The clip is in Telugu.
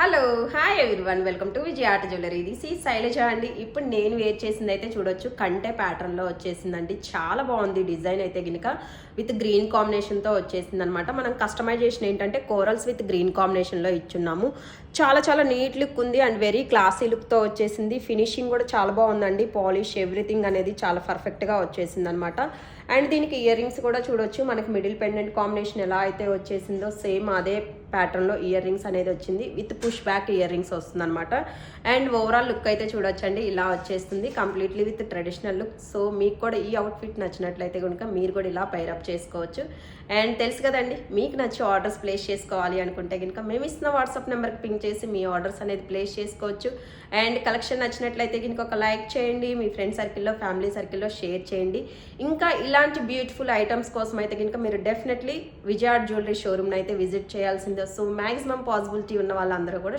Hello hi everyone welcome to Vijaya art jewellery. This ఈ శైలజ అండి. ఇప్పుడు నేను వేర్ చేసింది అయితే చూడొచ్చు, కంటే ప్యాటర్న్లో వచ్చేసిందండి. చాలా బాగుంది డిజైన్ అయితే గినక విత్ గ్రీన్ కాంబినేషన్తో వచ్చేసింది అనమాట. మనం కస్టమైజేషన్ ఏంటంటే కోరల్స్ విత్ గ్రీన్ కాంబినేషన్లో ఇచ్చున్నాము. చాలా చాలా నీట్ లుక్ ఉంది అండ్ వెరీ క్లాసీ లుక్తో వచ్చేసింది. ఫినిషింగ్ కూడా చాలా బాగుందండి. పాలిష్ ఎవ్రీథింగ్ అనేది చాలా పర్ఫెక్ట్గా వచ్చేసింది అనమాట. అండ్ దీనికి ఇయర్ రింగ్స్ కూడా చూడొచ్చు. మనకి మిడిల్ పెండెంట్ కాంబినేషన్ ఎలా అయితే వచ్చేసిందో సేమ్ అదే ప్యాటర్న్లో ఇయర్ రింగ్స్ అనేది వచ్చింది. With push back ear rings వస్తుంది అనమాట. అండ్ ఓవరాల్ లుక్ అయితే చూడొచ్చండి, ఇలా వచ్చేస్తుంది completely with traditional look. So మీకు కూడా ఈ అవుట్ఫిట్ నచ్చినట్లయితే కనుక మీరు కూడా ఇలా పైరప్ చేసుకోవచ్చు. అండ్ తెలుసు కదండి, మీకు నచ్చి ఆర్డర్స్ ప్లేస్ చేసుకోవాలి అనుకుంటే కనుక మేము ఇస్తున్న వాట్సాప్ నెంబర్కి పింక్ చేసి మీ ఆర్డర్స్ అనేది ప్లేస్ చేసుకోవచ్చు. అండ్ కలెక్షన్ నచ్చినట్లయితే కనుక ఒక లైక్ చేయండి, మీ ఫ్రెండ్ సర్కిల్లో ఫ్యామిలీ సర్కిల్లో షేర్ చేయండి. ఇంకా ఇలాంటి బ్యూటిఫుల్ ఐటమ్స్ కోసం అయితే కనుక మీరు డెఫినెట్లీ విజయ ఆర్ట్ జ్యువెలరీ షోరూమ్ని అయితే విజిట్ చేయాల్సిందే. సో మ్యాక్సిమం పాసిబిలిటీ ఉన్న వాళ్ళందరూ కూడా